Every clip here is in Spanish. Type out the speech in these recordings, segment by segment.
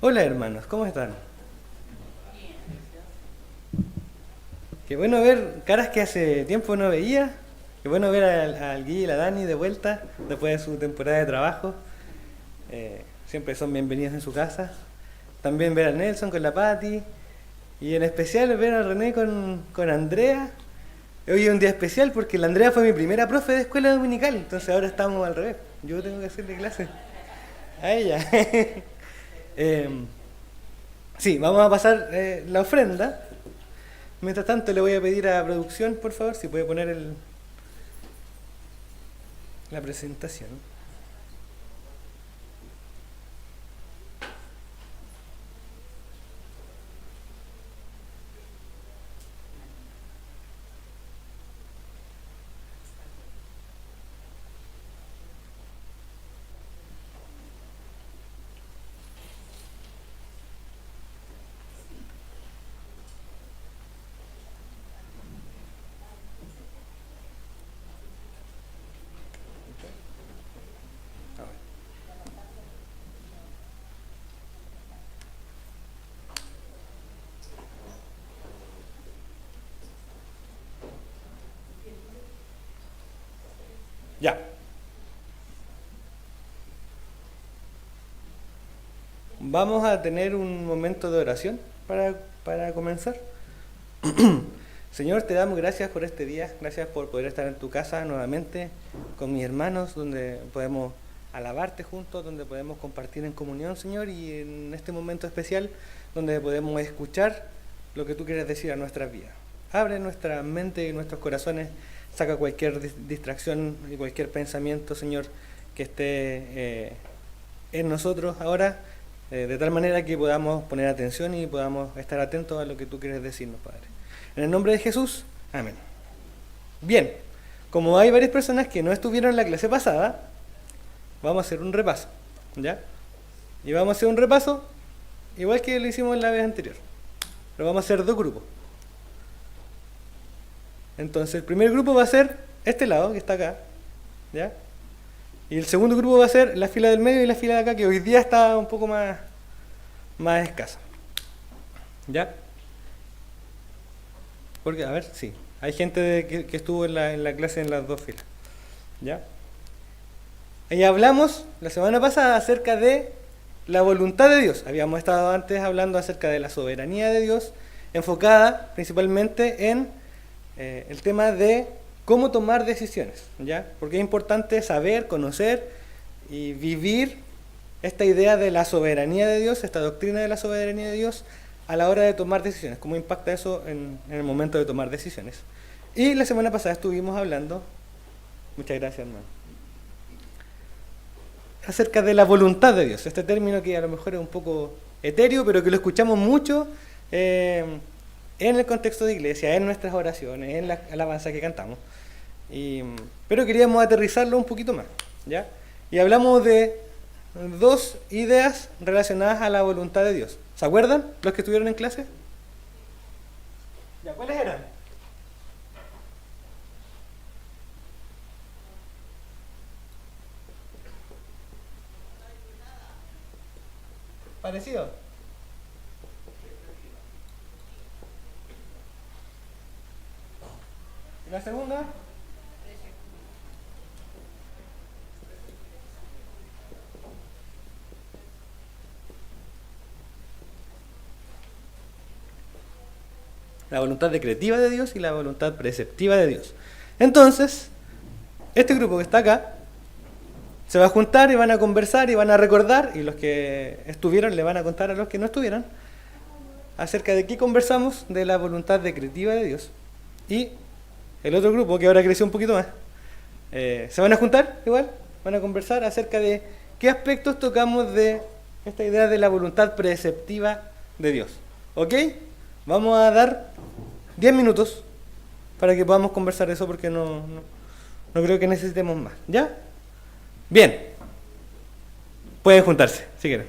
Hola hermanos, ¿cómo están? Qué bueno ver caras que hace tiempo no veía. Qué bueno ver al Gui y la Dani de vuelta después de su temporada de trabajo. Siempre son bienvenidos en su casa. También ver a Nelson con la Patti. Y en especial ver a René con Andrea. Hoy es un día especial porque la Andrea fue mi primera profe de escuela dominical. Entonces ahora estamos al revés. Yo tengo que hacerle clase a ella. Eh, sí, vamos a pasar la ofrenda. Mientras tanto le voy a pedir a producción, por favor, si puede poner la presentación. Ya. Vamos a tener un momento de oración para comenzar. Señor, te damos gracias por este día, gracias por poder estar en tu casa nuevamente con mis hermanos, donde podemos alabarte juntos, donde podemos compartir en comunión, Señor, y en este momento especial, donde podemos escuchar lo que tú quieres decir a nuestras vidas. Abre nuestra mente y nuestros corazones, saca cualquier distracción y cualquier pensamiento, Señor, que esté en nosotros ahora, de tal manera que podamos poner atención y podamos estar atentos a lo que tú quieres decirnos, Padre. En el nombre de Jesús, amén. Bien, como hay varias personas que no estuvieron en la clase pasada, vamos a hacer un repaso, ¿ya? Y vamos a hacer un repaso igual que lo hicimos la vez anterior, pero vamos a hacer dos grupos. Entonces, el primer grupo va a ser este lado, que está acá, ¿ya? Y el segundo grupo va a ser la fila del medio y la fila de acá, que hoy día está un poco más escasa, ¿ya? Porque, a ver, sí, hay gente que estuvo en la clase en las dos filas, ¿ya? Y hablamos la semana pasada acerca de la voluntad de Dios. Habíamos estado antes hablando acerca de la soberanía de Dios, enfocada principalmente en el tema de cómo tomar decisiones, ¿ya? Porque es importante saber, conocer y vivir esta idea de la soberanía de Dios, esta doctrina de la soberanía de Dios a la hora de tomar decisiones, cómo impacta eso en el momento de tomar decisiones. Y la semana pasada estuvimos hablando, muchas gracias hermano, acerca de la voluntad de Dios, este término que a lo mejor es un poco etéreo, pero que lo escuchamos mucho en el contexto de iglesia, en nuestras oraciones, en la alabanza que cantamos. Pero queríamos aterrizarlo un poquito más, ¿ya? Y hablamos de dos ideas relacionadas a la voluntad de Dios. ¿Se acuerdan los que estuvieron en clase? ¿Ya cuáles eran? ¿Parecido? ¿Y la segunda? La voluntad decretiva de Dios y la voluntad preceptiva de Dios. Entonces, este grupo que está acá se va a juntar y van a conversar y van a recordar, y los que estuvieron le van a contar a los que no estuvieran, acerca de qué conversamos de la voluntad decretiva de Dios. Y el otro grupo, que ahora creció un poquito más, se van a juntar igual, van a conversar acerca de qué aspectos tocamos de esta idea de la voluntad preceptiva de Dios. ¿Ok? Vamos a dar 10 minutos para que podamos conversar eso porque no creo que necesitemos más. ¿Ya? Bien. Pueden juntarse, si quieren.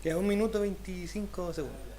Queda 1 minuto 25 segundos.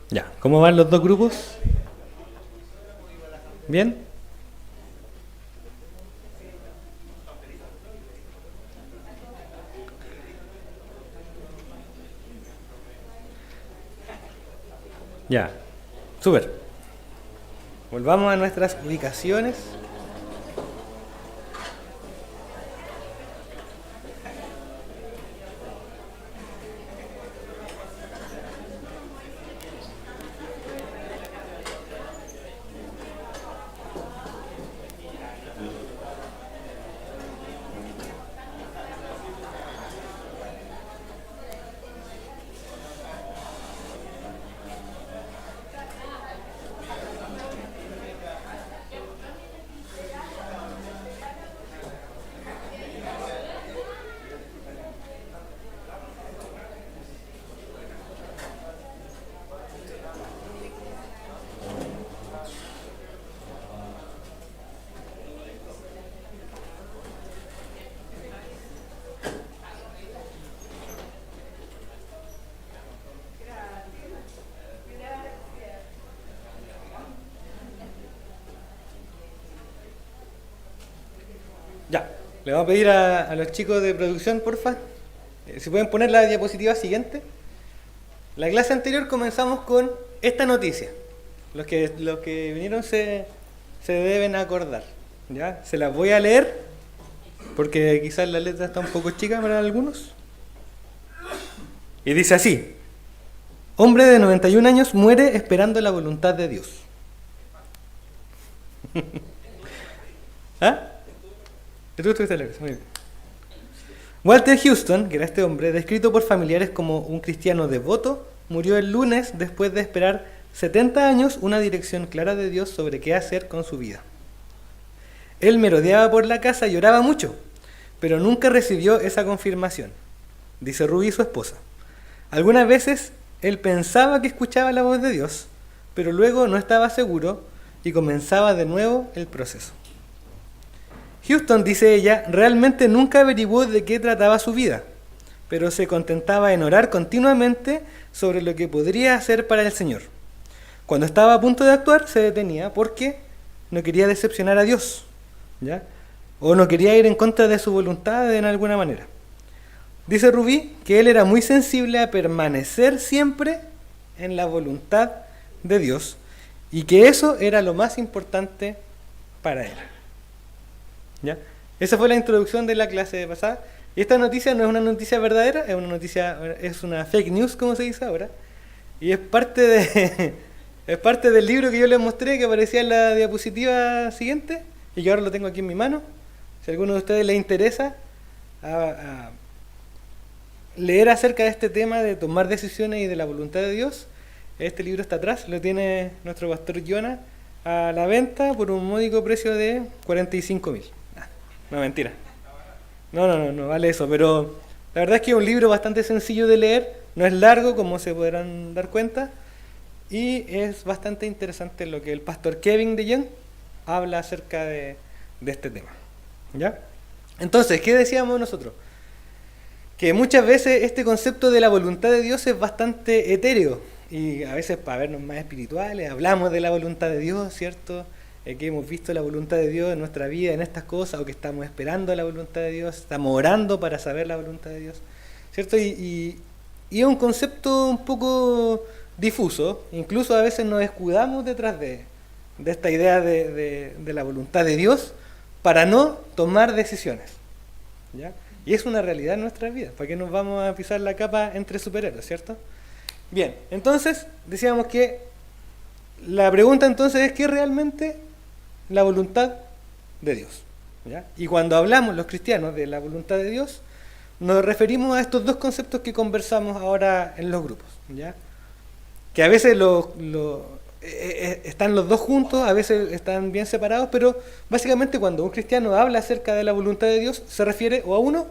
Ya, ¿cómo van los dos grupos? ¿Bien? Ya, súper. Volvamos a nuestras ubicaciones. Ya, le vamos a pedir a los chicos de producción, porfa, si pueden poner la diapositiva siguiente. La clase anterior comenzamos con esta noticia. Los que vinieron se deben acordar. ¿Ya? Se las voy a leer, porque quizás la letra está un poco chica para algunos. Y dice así: hombre de 91 años muere esperando la voluntad de Dios. ¿Ah? Tú estuviste lejos, muy bien. Walter Houston, que era este hombre, descrito por familiares como un cristiano devoto, murió el lunes después de esperar 70 años una dirección clara de Dios sobre qué hacer con su vida. Él merodeaba por la casa y oraba mucho, pero nunca recibió esa confirmación, dice Ruby, su esposa. Algunas veces él pensaba que escuchaba la voz de Dios, pero luego no estaba seguro y comenzaba de nuevo el proceso. Houston, dice ella, realmente nunca averiguó de qué trataba su vida, pero se contentaba en orar continuamente sobre lo que podría hacer para el Señor. Cuando estaba a punto de actuar, se detenía porque no quería decepcionar a Dios, ¿ya? O no quería ir en contra de su voluntad en alguna manera. Dice Rubí que él era muy sensible a permanecer siempre en la voluntad de Dios y que eso era lo más importante para él. ¿Ya? Esa fue la introducción de la clase pasada. Y esta noticia no es una noticia verdadera, es una fake news, como se dice ahora. Y es parte del libro que yo les mostré, que aparecía en la diapositiva siguiente, y que ahora lo tengo aquí en mi mano. Si a alguno de ustedes les interesa a leer acerca de este tema de tomar decisiones y de la voluntad de Dios, este libro está atrás, lo tiene nuestro pastor Jonah a la venta por un módico precio de 45.000. No, mentira. No vale eso, pero la verdad es que es un libro bastante sencillo de leer, no es largo como se podrán dar cuenta, y es bastante interesante lo que el pastor Kevin DeYoung habla acerca de este tema. ¿Ya? Entonces, ¿qué decíamos nosotros? Que muchas veces este concepto de la voluntad de Dios es bastante etéreo, y a veces para vernos más espirituales hablamos de la voluntad de Dios, ¿cierto? Que hemos visto la voluntad de Dios en nuestra vida, en estas cosas, o que estamos esperando la voluntad de Dios, estamos orando para saber la voluntad de Dios, ¿cierto? Y es un concepto un poco difuso, incluso a veces nos escudamos detrás de esta idea de la voluntad de Dios para no tomar decisiones, ¿ya? Y es una realidad en nuestras vidas, ¿para qué nos vamos a pisar la capa entre superhéroes, ¿cierto? Bien, entonces decíamos que la pregunta entonces es ¿qué es realmente la voluntad de Dios? ¿Ya? Y cuando hablamos los cristianos de la voluntad de Dios, nos referimos a estos dos conceptos que conversamos ahora en los grupos, ¿ya? Que a veces están los dos juntos, a veces están bien separados, pero básicamente cuando un cristiano habla acerca de la voluntad de Dios, se refiere o a uno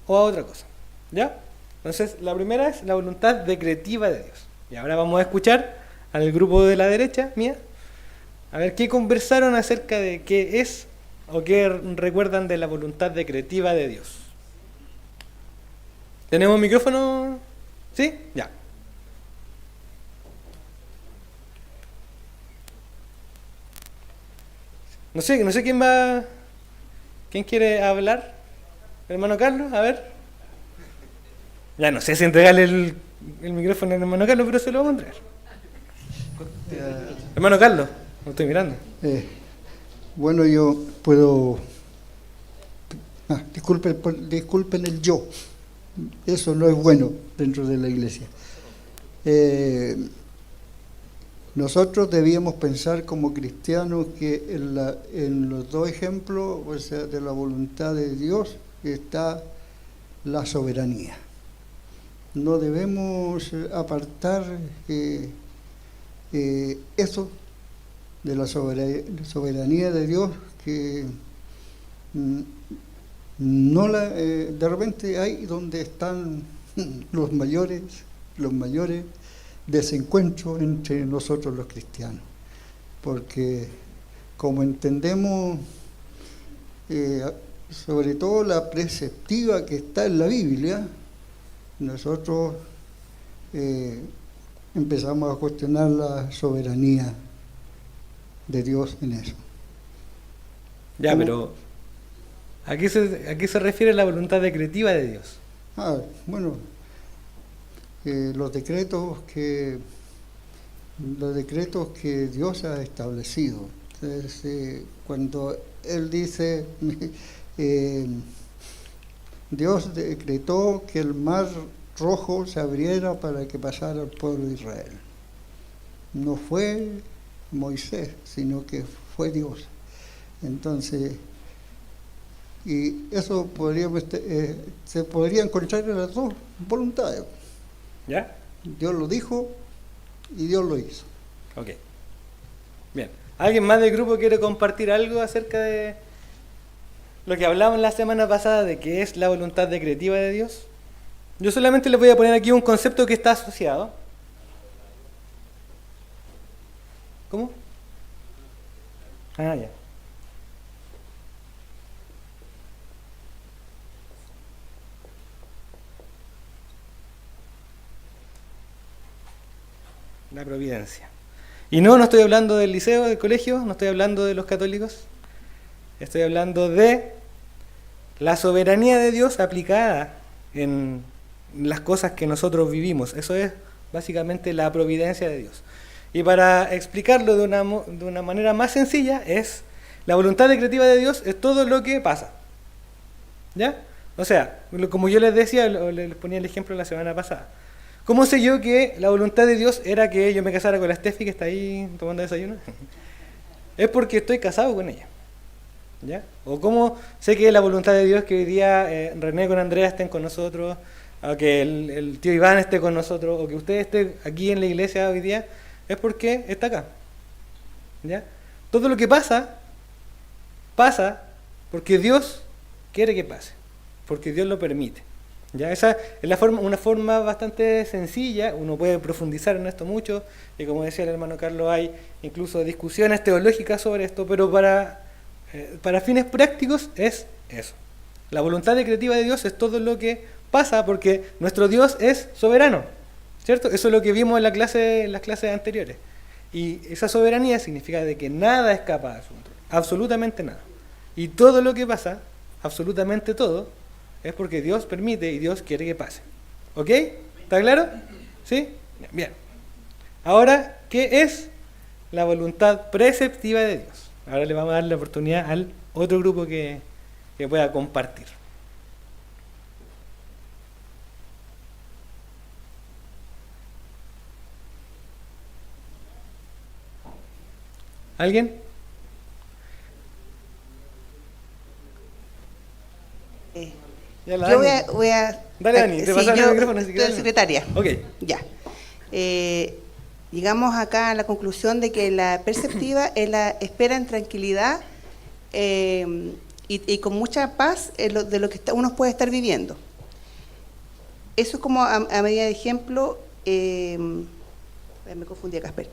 o a otra cosa, ¿ya? Entonces, la primera es la voluntad decretiva de Dios. Y ahora vamos a escuchar al grupo de la derecha, mía, a ver qué conversaron acerca de qué es o qué recuerdan de la voluntad decretiva de Dios. ¿Tenemos micrófono? ¿Sí? Ya. No sé quién va. ¿Quién quiere hablar? ¿Hermano Carlos? A ver. Ya no sé si entregarle el micrófono al hermano Carlos, pero se lo vamos a entregar. Hermano Carlos, lo estoy mirando. Bueno, yo puedo... disculpen el yo. Eso no es bueno dentro de la iglesia. Nosotros debíamos pensar como cristianos que en los dos ejemplos, o sea, de la voluntad de Dios, está la soberanía. No debemos apartar eso de la soberanía de Dios, que de repente hay donde están los mayores desencuentros entre nosotros los cristianos, porque como entendemos sobre todo la preceptiva que está en la Biblia, nosotros empezamos a cuestionar la soberanía de Dios en eso. Ya, ¿Cómo? pero ¿a qué se refiere la voluntad decretiva de Dios? Bueno, los decretos que Dios ha establecido. Entonces, cuando Él dice, Dios decretó que el mar Rojo se abriera para que pasara el pueblo de Israel. No fue Moisés, sino que fue Dios. Entonces, y eso se podría encontrar en las dos voluntades. ¿Ya? Dios lo dijo y Dios lo hizo. Ok. Bien. ¿Alguien más del grupo quiere compartir algo acerca de lo que hablamos la semana pasada de qué es la voluntad decretiva de Dios? Yo solamente les voy a poner aquí un concepto que está asociado. ¿Cómo? Ya. La providencia. Y no estoy hablando del liceo, del colegio, no estoy hablando de los católicos. Estoy hablando de la soberanía de Dios aplicada en las cosas que nosotros vivimos. Eso es básicamente la providencia de Dios. Y para explicarlo de una manera más sencilla, es la voluntad decretiva de Dios es todo lo que pasa. ¿Ya? O sea, como yo les decía, les ponía el ejemplo la semana pasada. ¿Cómo sé yo que la voluntad de Dios era que yo me casara con la Steffi que está ahí tomando desayuno? Es porque estoy casado con ella. ¿Ya? O cómo sé que la voluntad de Dios que hoy día René con Andrea estén con nosotros, o que el tío Iván esté con nosotros, o que usted esté aquí en la iglesia hoy día, es porque está acá. ¿Ya? Todo lo que pasa porque Dios quiere que pase, porque Dios lo permite. ¿Ya? Esa es una forma bastante sencilla, uno puede profundizar en esto mucho, y como decía el hermano Carlos, hay incluso discusiones teológicas sobre esto, pero para fines prácticos es eso. La voluntad decretiva de Dios es todo lo que pasa porque nuestro Dios es soberano, ¿cierto? Eso es lo que vimos en las clases anteriores. Y esa soberanía significa de que nada escapa de su control, absolutamente nada. Y todo lo que pasa, absolutamente todo, es porque Dios permite y Dios quiere que pase. ¿Ok? ¿Está claro? ¿Sí? Bien. Ahora, ¿qué es la voluntad preceptiva de Dios? Ahora le vamos a dar la oportunidad al otro grupo que pueda compartir. ¿Alguien? Yo voy a Dale, Dani, te pasan el micrófono. Soy secretaria. Ok. Ya. Llegamos acá a la conclusión de que la perceptiva es la espera en tranquilidad y con mucha paz de lo que uno puede estar viviendo. Eso es como a medida de ejemplo, me confundí, Casper.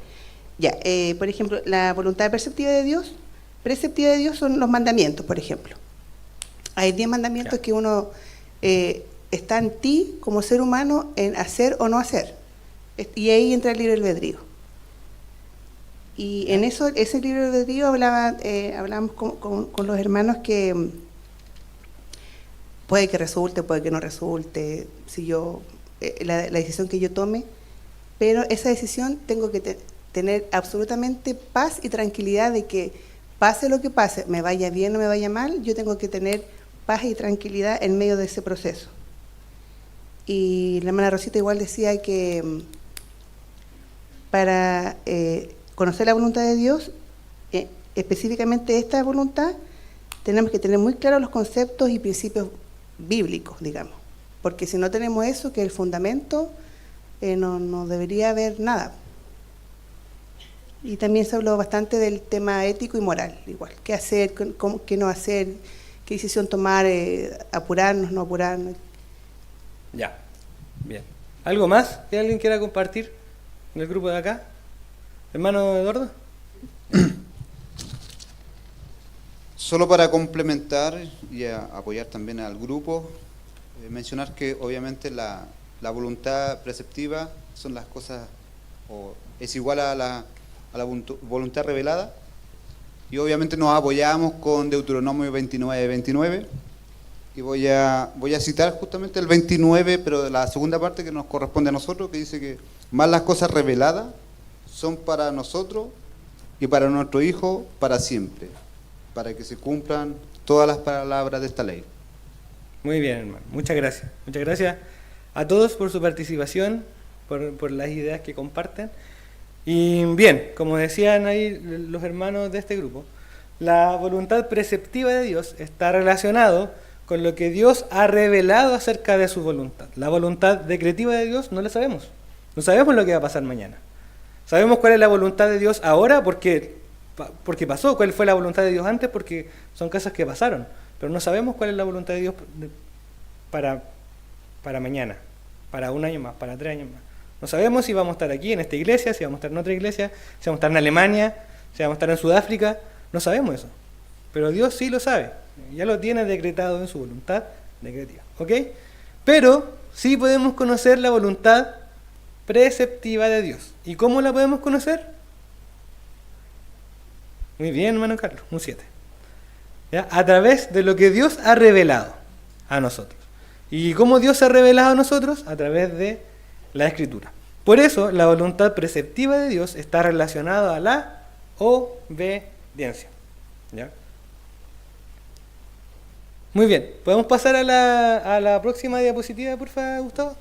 Ya, por ejemplo, la voluntad preceptiva de Dios son los mandamientos, por ejemplo. Hay 10 mandamientos que uno está en ti como ser humano en hacer o no hacer. Y ahí entra el libre albedrío. Y en ese libre albedrío hablábamos con los hermanos que puede que resulte, puede que no resulte, si yo la decisión que yo tome, pero esa decisión tengo que tener absolutamente paz y tranquilidad de que pase lo que pase, me vaya bien o me vaya mal, yo tengo que tener paz y tranquilidad en medio de ese proceso. Y la hermana Rosita igual decía que para conocer la voluntad de Dios, específicamente esta voluntad, tenemos que tener muy claros los conceptos y principios bíblicos, digamos, porque si no tenemos eso, que es el fundamento, no debería haber nada. Y también se habló bastante del tema ético y moral, igual, qué hacer, qué no hacer, qué decisión tomar, apurarnos, no apurarnos. Ya, bien. ¿Algo más que alguien quiera compartir en el grupo de acá? Hermano Eduardo. Solo para complementar y apoyar también al grupo, mencionar que obviamente la voluntad preceptiva son las cosas, o es igual a la voluntad revelada, y obviamente nos apoyamos con Deuteronomio 29:29, y voy a citar justamente el 29, pero de la segunda parte que nos corresponde a nosotros, que dice que más las cosas reveladas son para nosotros y para nuestro Hijo para siempre, para que se cumplan todas las palabras de esta ley. Muy bien, hermano. Muchas gracias. Muchas gracias a todos por su participación, por las ideas que comparten. Y bien, como decían ahí los hermanos de este grupo, la voluntad preceptiva de Dios está relacionado con lo que Dios ha revelado acerca de su voluntad. La voluntad decretiva de Dios no la sabemos. No sabemos lo que va a pasar mañana. Sabemos cuál es la voluntad de Dios ahora porque pasó, cuál fue la voluntad de Dios antes porque son cosas que pasaron. Pero no sabemos cuál es la voluntad de Dios para mañana, para un año más, para 3 años más. No sabemos si vamos a estar aquí en esta iglesia, si vamos a estar en otra iglesia, si vamos a estar en Alemania, si vamos a estar en Sudáfrica. No sabemos eso. Pero Dios sí lo sabe. Ya lo tiene decretado en su voluntad decretiva. ¿Ok? Pero sí podemos conocer la voluntad preceptiva de Dios. ¿Y cómo la podemos conocer? Muy bien, hermano Carlos, un 7. ¿Ya? A través de lo que Dios ha revelado a nosotros. ¿Y cómo Dios se ha revelado a nosotros? A través de la Escritura. Por eso, la voluntad preceptiva de Dios está relacionada a la obediencia. ¿Ya? Muy bien, ¿podemos pasar a la próxima diapositiva, por favor, Gustavo?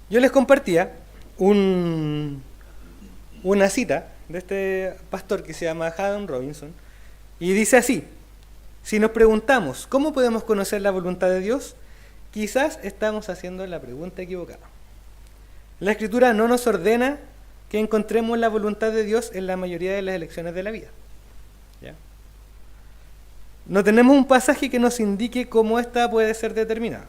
Yo les compartía una cita de este pastor que se llama Haddon Robinson, y dice así: si nos preguntamos ¿cómo podemos conocer la voluntad de Dios? Quizás estamos haciendo la pregunta equivocada. La Escritura no nos ordena que encontremos la voluntad de Dios en la mayoría de las elecciones de la vida. ¿Ya? No tenemos un pasaje que nos indique cómo ésta puede ser determinada.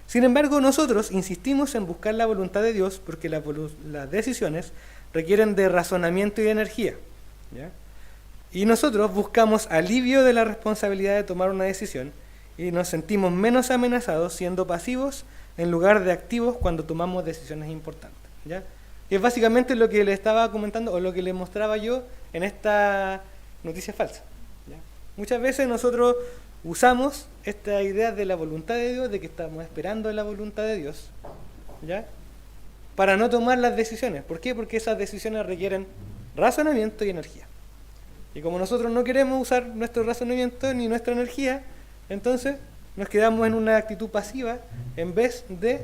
Sin embargo, nosotros insistimos en buscar la voluntad de Dios porque las decisiones requieren de razonamiento y de energía. ¿Ya? Y nosotros buscamos alivio de la responsabilidad de tomar una decisión y nos sentimos menos amenazados siendo pasivos en lugar de activos cuando tomamos decisiones importantes. ¿Ya? Y es básicamente lo que le estaba comentando o lo que le mostraba yo en esta noticia falsa. ¿Ya? Muchas veces nosotros usamos esta idea de la voluntad de Dios, de que estamos esperando la voluntad de Dios, ¿ya? Para no tomar las decisiones. ¿Por qué? Porque esas decisiones requieren razonamiento y energía. Y como nosotros no queremos usar nuestro razonamiento ni nuestra energía, entonces nos quedamos en una actitud pasiva en vez de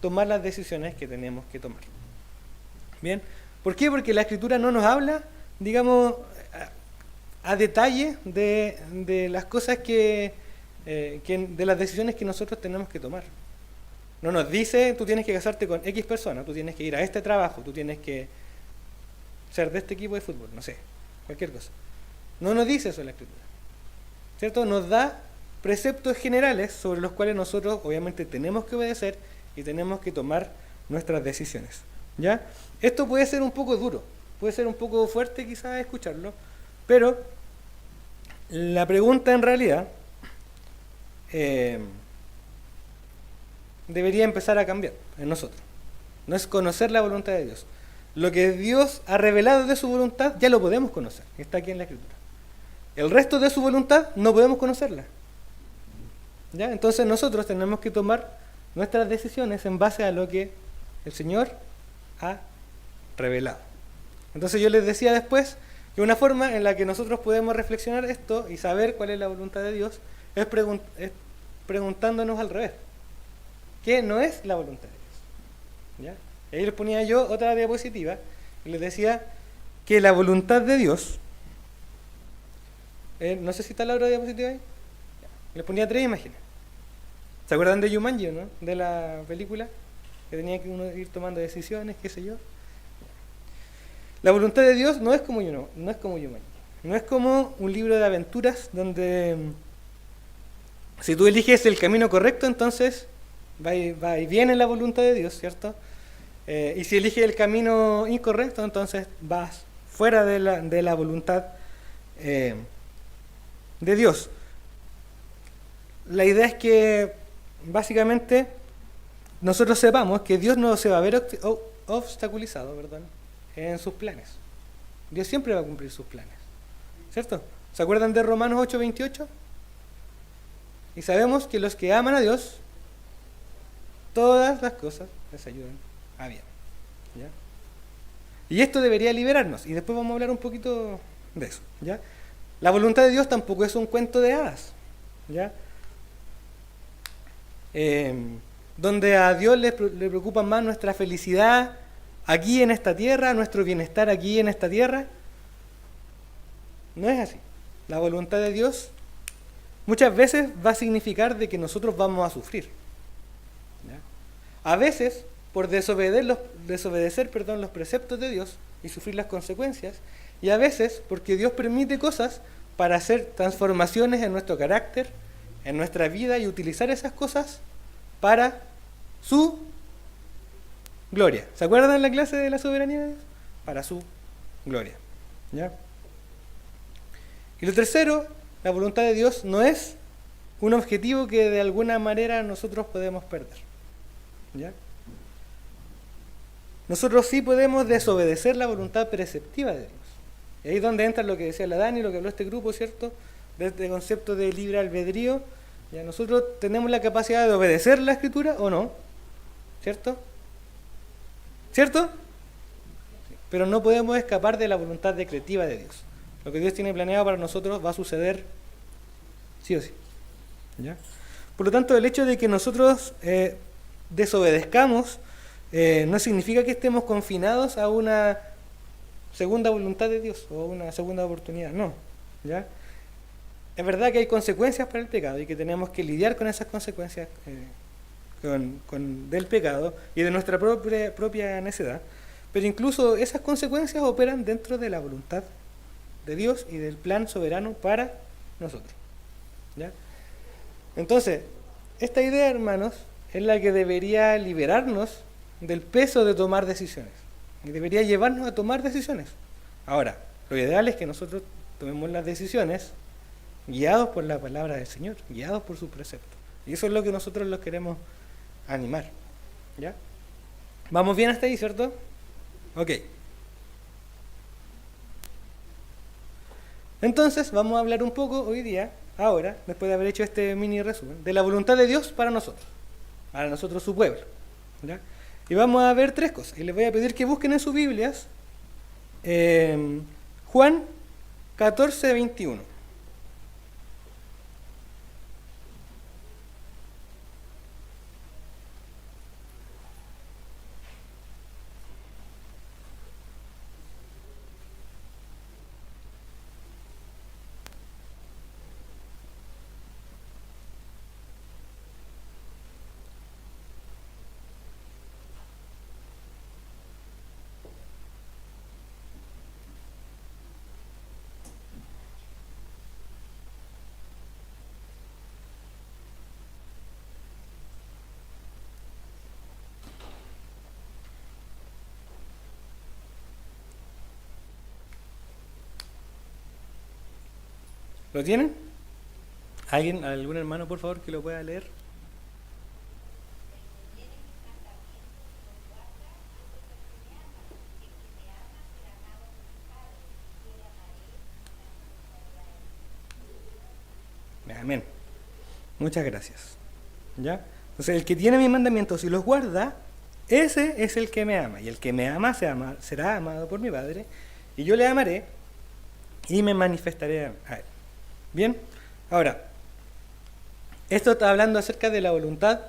tomar las decisiones que tenemos que tomar. ¿Bien? ¿Por qué? Porque la Escritura no nos habla, digamos, a detalle de las cosas de las decisiones que nosotros tenemos que tomar. No nos dice, tú tienes que casarte con X persona, tú tienes que ir a este trabajo, tú tienes que ser de este equipo de fútbol, no sé, cualquier cosa. No nos dice eso la Escritura, ¿cierto? Nos da preceptos generales sobre los cuales nosotros obviamente tenemos que obedecer y tenemos que tomar nuestras decisiones. ¿Ya? Esto puede ser un poco duro, puede ser un poco fuerte quizás escucharlo, pero la pregunta en realidad debería empezar a cambiar en nosotros. No es conocer la voluntad de Dios. Lo que Dios ha revelado de su voluntad ya lo podemos conocer, está aquí en la Escritura. El resto de su voluntad no podemos conocerla. ¿Ya? Entonces nosotros tenemos que tomar nuestras decisiones en base a lo que el Señor ha revelado. Entonces yo les decía después que una forma en la que nosotros podemos reflexionar esto y saber cuál es la voluntad de Dios es preguntándonos al revés. ¿Qué no es la voluntad de Dios? ¿Ya? Y ahí les ponía yo otra diapositiva y les decía que la voluntad de Dios, no sé si está la otra diapositiva ahí, les ponía 3 imágenes. ¿Se acuerdan de Jumanji, no? De la película, que tenía que uno ir tomando decisiones, qué sé yo. La voluntad de Dios no es como Jumanji. No es como un libro de aventuras donde si tú eliges el camino correcto, entonces va y viene la voluntad de Dios, ¿cierto? Y si eliges el camino incorrecto, entonces vas fuera de la voluntad de Dios. La idea es que básicamente nosotros sepamos que Dios no se va a ver obstaculizado, en sus planes. Dios siempre va a cumplir sus planes, ¿cierto? ¿Se acuerdan de Romanos 8:28? Y sabemos que los que aman a Dios, todas las cosas les ayudan a bien. ¿Ya? Y esto debería liberarnos, y después vamos a hablar un poquito de eso. ¿Ya? La voluntad de Dios tampoco es un cuento de hadas, ¿ya? Donde a Dios le preocupa más nuestra felicidad aquí en esta tierra, nuestro bienestar aquí en esta tierra. No es así. La voluntad de Dios muchas veces va a significar de que nosotros vamos a sufrir. ¿Ya? A veces, por desobedecer los preceptos de Dios y sufrir las consecuencias, y a veces porque Dios permite cosas para hacer transformaciones en nuestro carácter, en nuestra vida, y utilizar esas cosas para su gloria. ¿Se acuerdan la clase de la soberanía de Dios? Para su gloria. ¿Ya? Y lo tercero, la voluntad de Dios no es un objetivo que de alguna manera nosotros podemos perder. ¿Ya? Nosotros sí podemos desobedecer la voluntad preceptiva de Dios. Y ahí es donde entra lo que decía la Dani, lo que habló este grupo, ¿cierto? De este concepto de libre albedrío. ¿Ya? Nosotros tenemos la capacidad de obedecer la Escritura o no, ¿cierto? ¿Cierto? Pero no podemos escapar de la voluntad decretiva de Dios. Lo que Dios tiene planeado para nosotros va a suceder sí o sí. ¿Ya? Por lo tanto, el hecho de que nosotros desobedezcamos no significa que estemos confinados a una segunda voluntad de Dios o una segunda oportunidad, no. ¿Ya? Es verdad que hay consecuencias para el pecado y que tenemos que lidiar con esas consecuencias del pecado y de nuestra propia necedad, pero incluso esas consecuencias operan dentro de la voluntad de Dios y del plan soberano para nosotros. ¿Ya? Entonces, esta idea, hermanos, es la que debería liberarnos del peso de tomar decisiones y debería llevarnos a tomar decisiones. Ahora, lo ideal es que nosotros tomemos las decisiones guiados por la palabra del Señor, guiados por sus preceptos. Y eso es lo que nosotros los queremos animar. ¿Ya? ¿Vamos bien hasta ahí, cierto? Ok. Entonces, vamos a hablar un poco hoy día, ahora, después de haber hecho este mini resumen, de la voluntad de Dios para nosotros su pueblo. ¿Ya? Y vamos a ver 3 cosas. Y les voy a pedir que busquen en sus Biblias Juan 14:21. ¿Lo tienen? ¿Algún hermano, por favor, que lo pueda leer? Amén. Muchas gracias. ¿Ya? Entonces, el que tiene mis mandamientos y los guarda, ese es el que me ama. Y el que me ama será amado por mi Padre, y yo le amaré y me manifestaré a él. Bien, ahora, esto está hablando acerca de la voluntad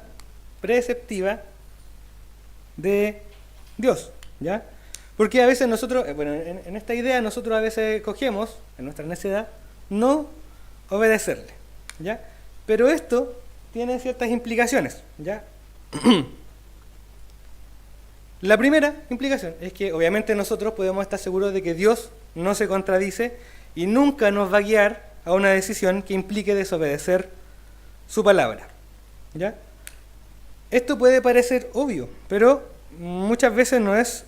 preceptiva de Dios, ¿ya? Porque a veces nosotros, en esta idea nosotros a veces cogemos, en nuestra necedad, no obedecerle, ¿ya? Pero esto tiene ciertas implicaciones, ¿ya? La primera implicación es que obviamente nosotros podemos estar seguros de que Dios no se contradice y nunca nos va a guiar a una decisión que implique desobedecer su palabra, ¿ya? Esto puede parecer obvio, pero muchas veces no es,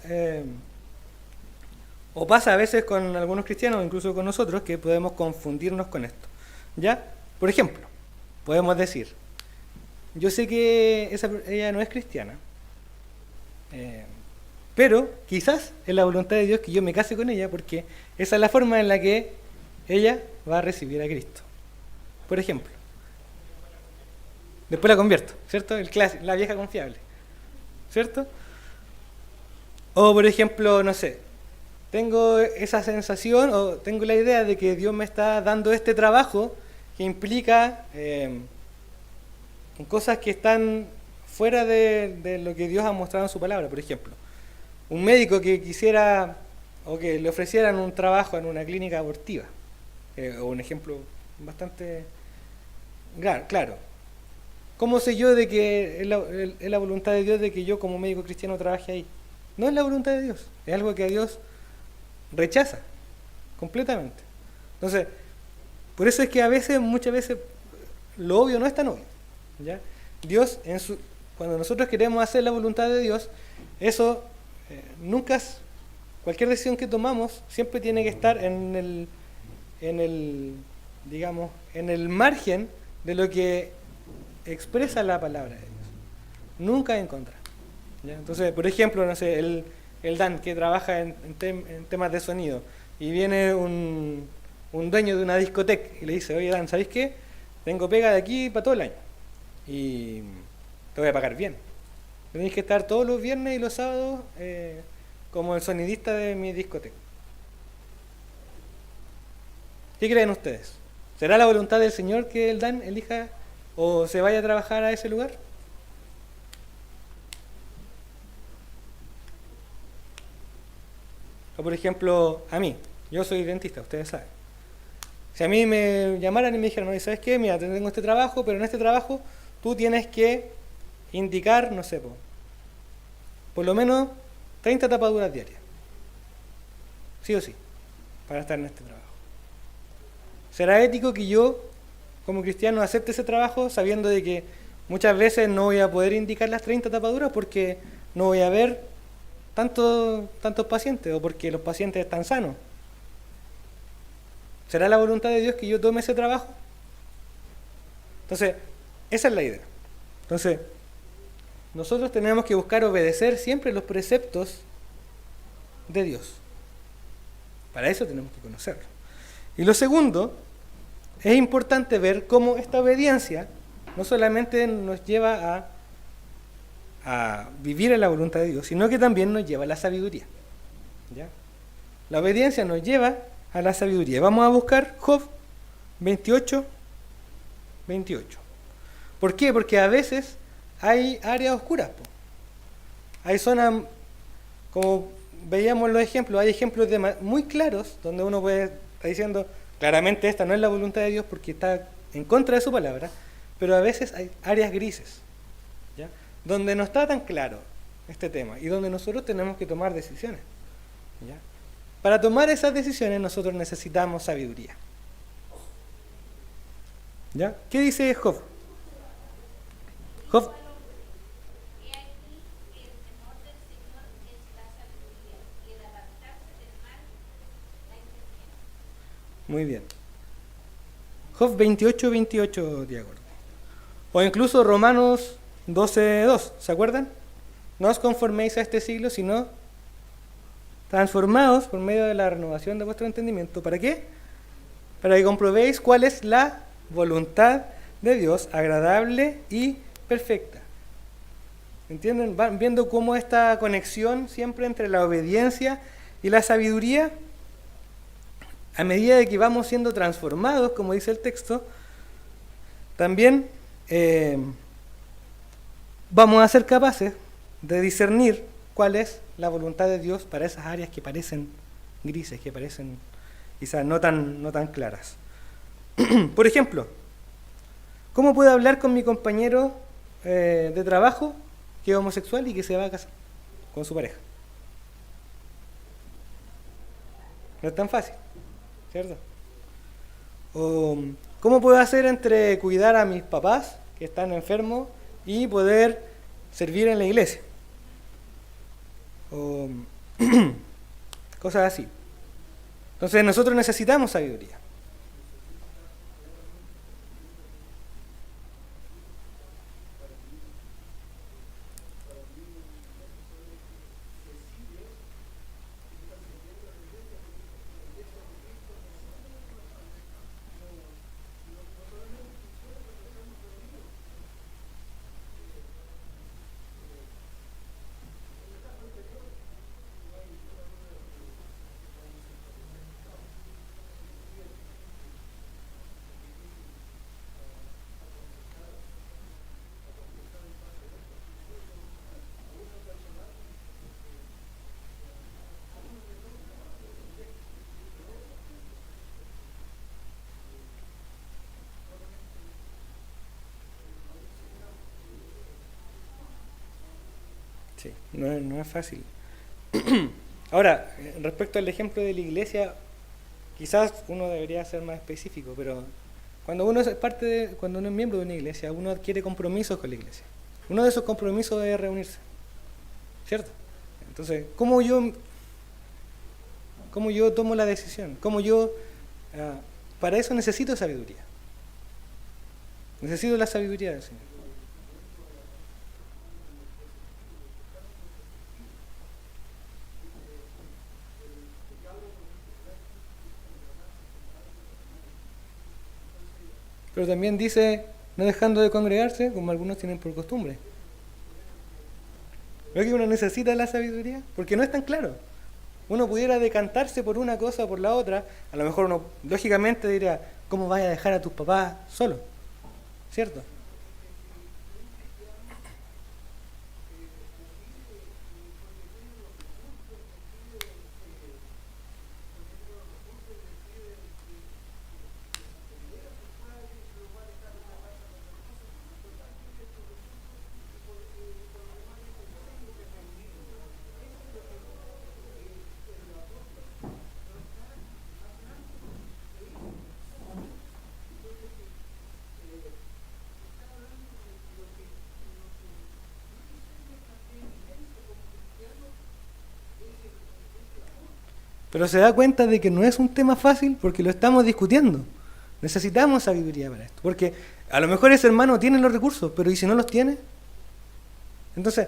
o pasa a veces con algunos cristianos, incluso con nosotros, que podemos confundirnos con esto, ¿ya? Por ejemplo, podemos decir, yo sé que ella no es cristiana, pero quizás es la voluntad de Dios que yo me case con ella porque esa es la forma en la que ella va a recibir a Cristo. Por ejemplo, después la convierto, ¿cierto? El clásico, la vieja confiable, ¿cierto? O por ejemplo, no sé, tengo esa sensación o tengo la idea de que Dios me está dando este trabajo que implica cosas que están fuera de lo que Dios ha mostrado en su palabra. Por ejemplo, un médico que quisiera o que le ofrecieran un trabajo en una clínica abortiva, o un ejemplo bastante claro. ¿Cómo sé yo de que es la voluntad de Dios de que yo como médico cristiano trabaje ahí? No es la voluntad de Dios, es algo que a Dios rechaza completamente. Entonces, por eso es que muchas veces, lo obvio no es tan obvio, ¿ya? Dios, cuando nosotros queremos hacer la voluntad de Dios, eso cualquier decisión que tomamos siempre tiene que estar en el margen de lo que expresa la palabra de Dios, nunca en contra, ¿ya? Entonces, por ejemplo, no sé, el Dan que trabaja en temas de sonido y viene un dueño de una discoteca y le dice, oye Dan, ¿sabes qué? Tengo pega de aquí para todo el año y te voy a pagar bien. Tenéis que estar todos los viernes y los sábados como el sonidista de mi discoteca. ¿Qué creen ustedes? ¿Será la voluntad del Señor que el Dan elija o se vaya a trabajar a ese lugar? O por ejemplo, a mí, yo soy dentista, ustedes saben. Si a mí me llamaran y me dijeran, oye, ¿sabes qué? Mira, tengo este trabajo, pero en este trabajo tú tienes que indicar, no sé, por lo menos 30 tapaduras diarias. Sí o sí, para estar en este trabajo. ¿Será ético que yo, como cristiano, acepte ese trabajo sabiendo de que muchas veces no voy a poder indicar las 30 tapaduras porque no voy a ver tantos pacientes o porque los pacientes están sanos? ¿Será la voluntad de Dios que yo tome ese trabajo? Entonces, esa es la idea. Entonces, nosotros tenemos que buscar obedecer siempre los preceptos de Dios. Para eso tenemos que conocerlo. Y lo segundo, es importante ver cómo esta obediencia no solamente nos lleva a vivir en la voluntad de Dios, sino que también nos lleva a la sabiduría, ¿ya? La obediencia nos lleva a la sabiduría. Vamos a buscar Job 28. ¿Por qué? Porque a veces hay áreas oscuras, hay zonas, como veíamos los ejemplos, hay ejemplos muy claros donde uno puede estar diciendo, claramente esta no es la voluntad de Dios porque está en contra de su palabra, pero a veces hay áreas grises, ¿ya? Donde no está tan claro este tema y donde nosotros tenemos que tomar decisiones, ¿ya? Para tomar esas decisiones nosotros necesitamos sabiduría, ¿ya? ¿Qué dice Job? Job. Muy bien. Job 28, de acuerdo. O incluso Romanos 12:2, ¿se acuerdan? No os conforméis a este siglo, sino transformaos por medio de la renovación de vuestro entendimiento. ¿Para qué? Para que comprobéis cuál es la voluntad de Dios, agradable y perfecta. ¿Entienden? Van viendo cómo esta conexión siempre entre la obediencia y la sabiduría, a medida de que vamos siendo transformados, como dice el texto, también vamos a ser capaces de discernir cuál es la voluntad de Dios para esas áreas que parecen grises, que parecen quizás no tan claras. Por ejemplo, ¿cómo puedo hablar con mi compañero de trabajo que es homosexual y que se va a casar con su pareja? No es tan fácil, ¿cierto? O, ¿cómo puedo hacer entre cuidar a mis papás que están enfermos y poder servir en la iglesia? O cosas así. Entonces nosotros necesitamos sabiduría. Sí, no es fácil. Ahora, respecto al ejemplo de la iglesia, quizás uno debería ser más específico, pero cuando uno es cuando uno es miembro de una iglesia, uno adquiere compromisos con la iglesia. Uno de esos compromisos es reunirse, ¿cierto? Entonces, ¿cómo yo tomo la decisión? Para eso necesito sabiduría. Necesito la sabiduría del Señor. Pero también dice, no dejando de congregarse, como algunos tienen por costumbre. ¿No es que uno necesita la sabiduría? Porque no es tan claro. Uno pudiera decantarse por una cosa o por la otra, a lo mejor uno lógicamente diría, ¿cómo vas a dejar a tus papás solos? ¿Cierto? Pero se da cuenta de que no es un tema fácil porque lo estamos discutiendo. Necesitamos sabiduría para esto. Porque a lo mejor ese hermano tiene los recursos, pero ¿y si no los tiene? Entonces,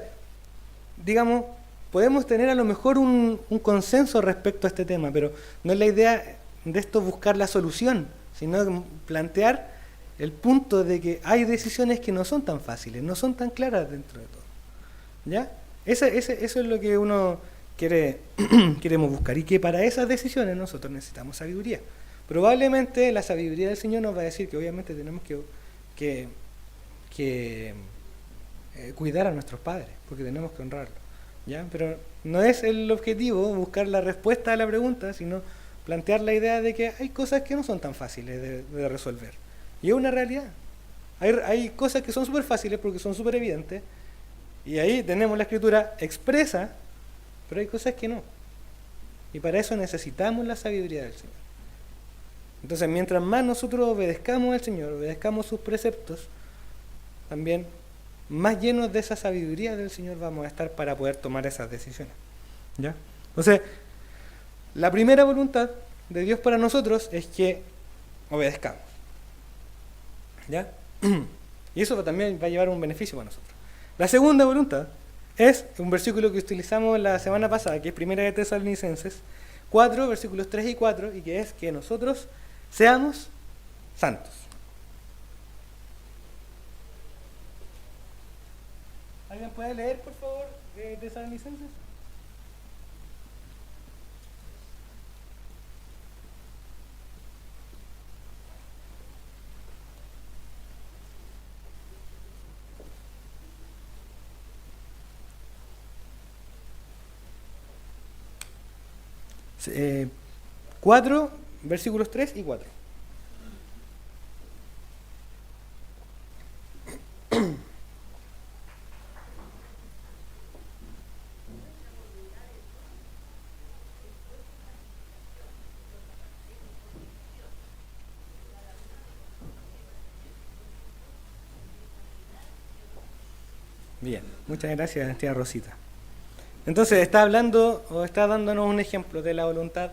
digamos, podemos tener a lo mejor un consenso respecto a este tema, pero no es la idea de esto buscar la solución, sino plantear el punto de que hay decisiones que no son tan fáciles, no son tan claras dentro de todo. ¿Ya? Eso es lo que uno queremos buscar, y que para esas decisiones nosotros necesitamos sabiduría. Probablemente la sabiduría del Señor nos va a decir que obviamente tenemos que cuidar a nuestros padres, porque tenemos que honrarlos, ¿ya? Pero no es el objetivo buscar la respuesta a la pregunta, sino plantear la idea de que hay cosas que no son tan fáciles de resolver. Y es una realidad. Hay cosas que son súper fáciles porque son súper evidentes, y ahí tenemos la Escritura expresa, pero hay cosas que no. Y para eso necesitamos la sabiduría del Señor. Entonces, mientras más nosotros obedezcamos al Señor, obedezcamos sus preceptos, también más llenos de esa sabiduría del Señor vamos a estar para poder tomar esas decisiones. ¿Ya? Entonces, la primera voluntad de Dios para nosotros es que obedezcamos. ¿Ya? Y eso también va a llevar un beneficio para nosotros. La segunda voluntad es un versículo que utilizamos la semana pasada, que es 1 de Tesalonicenses 4, versículos 3 y 4, y que es que nosotros seamos santos. ¿Alguien puede leer, por favor, de Tesalonicenses? Eh, 4, versículos 3 y 4. Bien, muchas gracias, tía Rosita. Entonces, ¿está hablando o está dándonos un ejemplo de la voluntad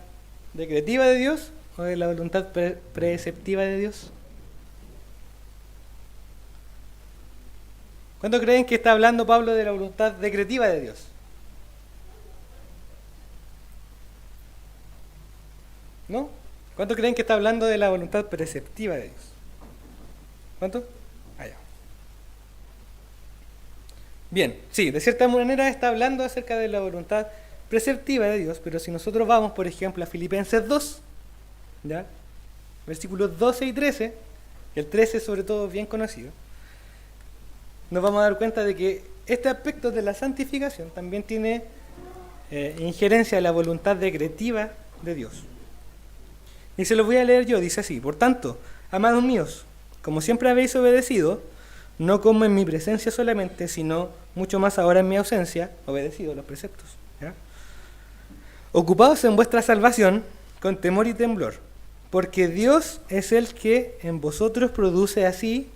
decretiva de Dios o de la voluntad preceptiva de Dios? ¿Cuántos creen que está hablando Pablo de la voluntad decretiva de Dios? ¿No? ¿Cuántos creen que está hablando de la voluntad preceptiva de Dios? ¿Cuántos? Allá. Bien, sí, de cierta manera está hablando acerca de la voluntad preceptiva de Dios, pero si nosotros vamos, por ejemplo, a Filipenses 2, ¿ya? Versículos 12 y 13, el 13 sobre todo es bien conocido, nos vamos a dar cuenta de que este aspecto de la santificación también tiene injerencia en la voluntad decretiva de Dios. Y se los voy a leer yo, dice así: por tanto, amados míos, como siempre habéis obedecido, no como en mi presencia solamente, sino mucho más ahora en mi ausencia, obedecido los preceptos, ¿ya? Ocupados en vuestra salvación con temor y temblor, porque Dios es el que en vosotros produce así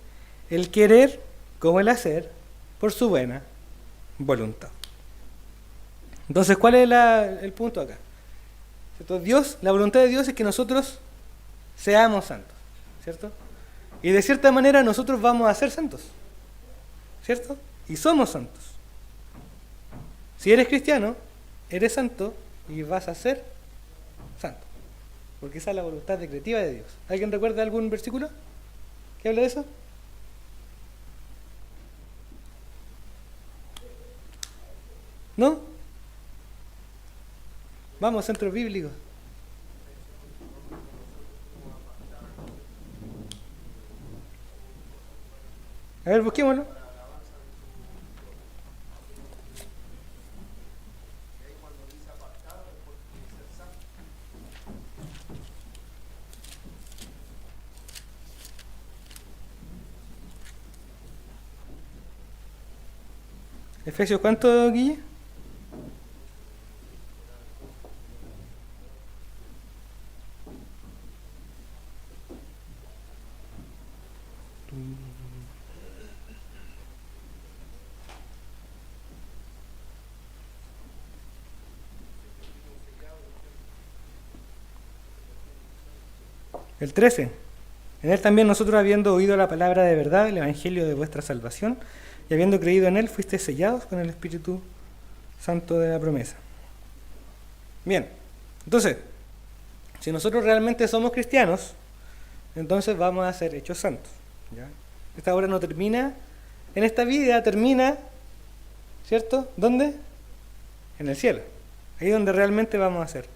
el querer como el hacer por su buena voluntad. Entonces, ¿cuál es el punto acá? ¿Cierto? Dios, la voluntad de Dios es que nosotros seamos santos, ¿cierto? Y de cierta manera nosotros vamos a ser santos, ¿cierto? Y somos santos. Si eres cristiano, eres santo y vas a ser santo, porque esa es la voluntad decretiva de Dios. ¿Alguien recuerda algún versículo que habla de eso? ¿No? Vamos, centro bíblico. A ver, busquémoslo. Efesios, ¿cuánto, Guille? El 13. En él también nosotros, habiendo oído la palabra de verdad, el evangelio de vuestra salvación, y habiendo creído en él, fuisteis sellados con el Espíritu Santo de la promesa. Bien, entonces, si nosotros realmente somos cristianos, entonces vamos a ser hechos santos, ¿ya? Esta obra no termina en esta vida, termina, ¿cierto? ¿Dónde? En el cielo. Ahí es donde realmente vamos a ser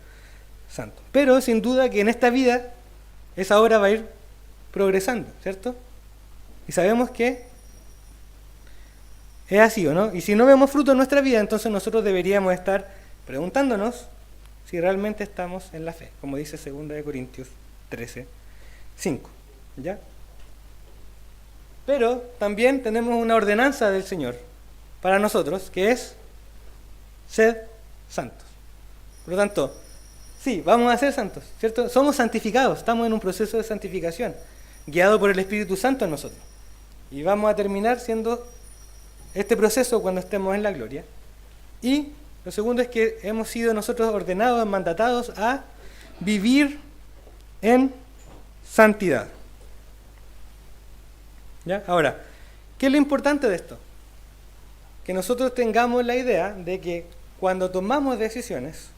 santos. Pero sin duda que en esta vida esa obra va a ir progresando, ¿cierto? Y sabemos que es así, ¿o no? Y si no vemos fruto en nuestra vida, entonces nosotros deberíamos estar preguntándonos si realmente estamos en la fe, como dice 2 Corintios 13, 5, ¿ya? Pero también tenemos una ordenanza del Señor para nosotros, que es sed santos. Por lo tanto, sí, vamos a ser santos, ¿cierto? Somos santificados, estamos en un proceso de santificación, guiado por el Espíritu Santo en nosotros. Y vamos a terminar siendo este proceso cuando estemos en la gloria. Y lo segundo es que hemos sido nosotros ordenados, mandatados a vivir en santidad. ¿Ya? Ahora, ¿qué es lo importante de esto? Que nosotros tengamos la idea de que cuando tomamos decisiones,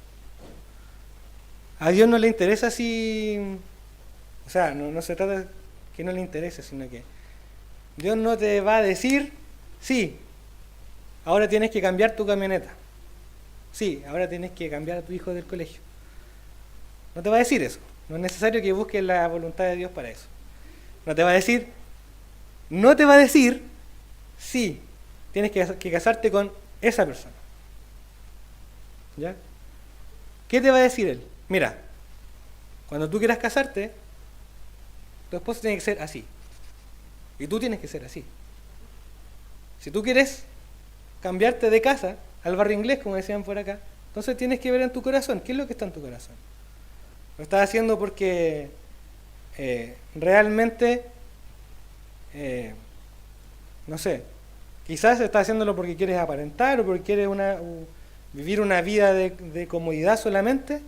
a Dios no le interesa si... O sea, no se trata de que no le interese, sino que Dios no te va a decir sí ahora tienes que cambiar tu camioneta. Sí, ahora tienes que cambiar a tu hijo del colegio. No te va a decir eso. No es necesario que busques la voluntad de Dios para eso. No te va a decir, sí, tienes que casarte con esa persona. ¿Ya? ¿Qué te va a decir Él? Mira, cuando tú quieras casarte, tu esposo tiene que ser así. Y tú tienes que ser así. Si tú quieres cambiarte de casa al barrio inglés, como decían por acá, entonces tienes que ver en tu corazón, ¿qué es lo que está en tu corazón? ¿Lo estás haciendo porque realmente, no sé, quizás estás haciéndolo porque quieres aparentar o porque quieres vivir una vida de comodidad solamente,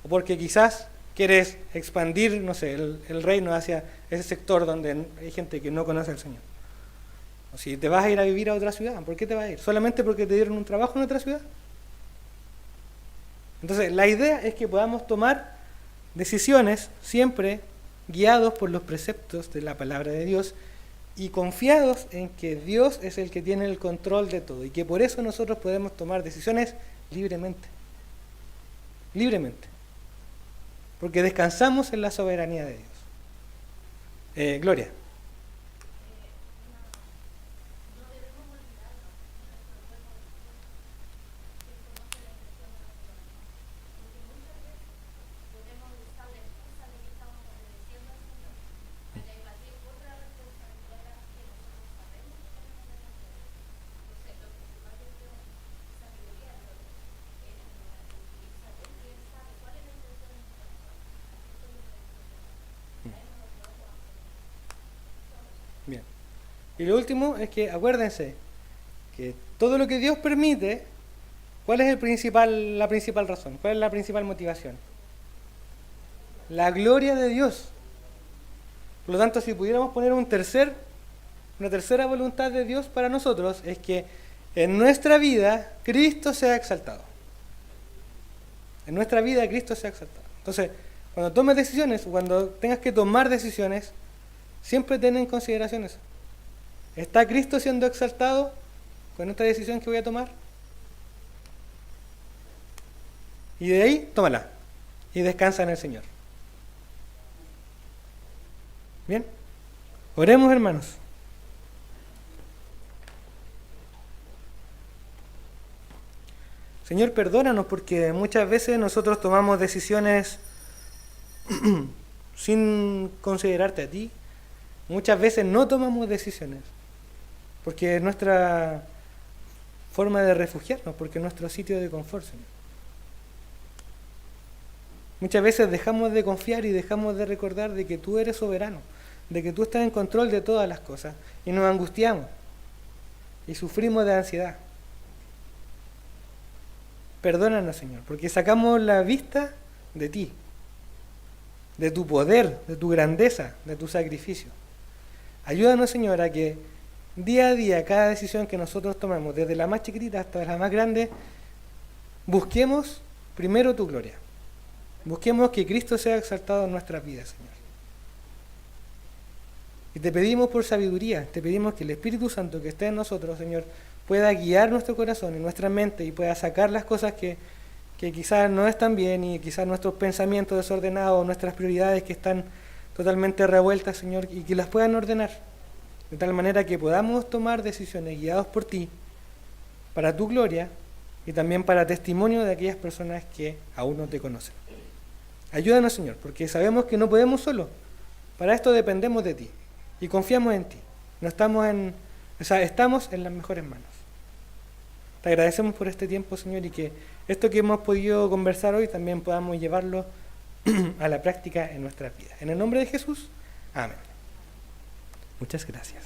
o porque quizás quieres expandir, no sé, el reino hacia ese sector donde hay gente que no conoce al Señor? O si te vas a ir a vivir a otra ciudad, ¿por qué te vas a ir? ¿Solamente porque te dieron un trabajo en otra ciudad? Entonces, la idea es que podamos tomar decisiones siempre guiados por los preceptos de la palabra de Dios y confiados en que Dios es el que tiene el control de todo y que por eso nosotros podemos tomar decisiones libremente. Libremente. Porque descansamos en la soberanía de Dios. Gloria. Bien. Y lo último es que acuérdense que todo lo que Dios permite, ¿cuál es la principal razón? ¿Cuál es la principal motivación? La gloria de Dios. Por lo tanto, si pudiéramos poner una tercera voluntad de Dios para nosotros, es que en nuestra vida Cristo sea exaltado. En nuestra vida Cristo sea exaltado. Entonces, cuando tomes decisiones, cuando tengas que tomar decisiones, siempre ten en consideración eso. ¿Está Cristo siendo exaltado con esta decisión que voy a tomar? Y de ahí, tómala. Y descansa en el Señor. Bien. Oremos, hermanos. Señor, perdónanos porque muchas veces nosotros tomamos decisiones sin considerarte a ti. Muchas veces no tomamos decisiones porque es nuestra forma de refugiarnos, porque es nuestro sitio de confort, Señor. Muchas veces dejamos de confiar y dejamos de recordar de que tú eres soberano, de que tú estás en control de todas las cosas, y nos angustiamos y sufrimos de ansiedad. Perdónanos, Señor, porque sacamos la vista de ti, de tu poder, de tu grandeza, de tu sacrificio. Ayúdanos, Señor, a que día a día, cada decisión que nosotros tomamos, desde la más chiquitita hasta la más grande, busquemos primero tu gloria. Busquemos que Cristo sea exaltado en nuestras vidas, Señor. Y te pedimos por sabiduría, te pedimos que el Espíritu Santo que esté en nosotros, Señor, pueda guiar nuestro corazón y nuestra mente y pueda sacar las cosas que quizás no están bien y quizás nuestros pensamientos desordenados, nuestras prioridades que están totalmente revueltas, Señor, y que las puedan ordenar, de tal manera que podamos tomar decisiones guiados por ti, para tu gloria y también para testimonio de aquellas personas que aún no te conocen. Ayúdanos, Señor, porque sabemos que no podemos solo. Para esto dependemos de ti y confiamos en ti. Estamos en las mejores manos. Te agradecemos por este tiempo, Señor, y que esto que hemos podido conversar hoy también podamos llevarlo a la práctica en nuestras vidas. En el nombre de Jesús, amén. Muchas gracias.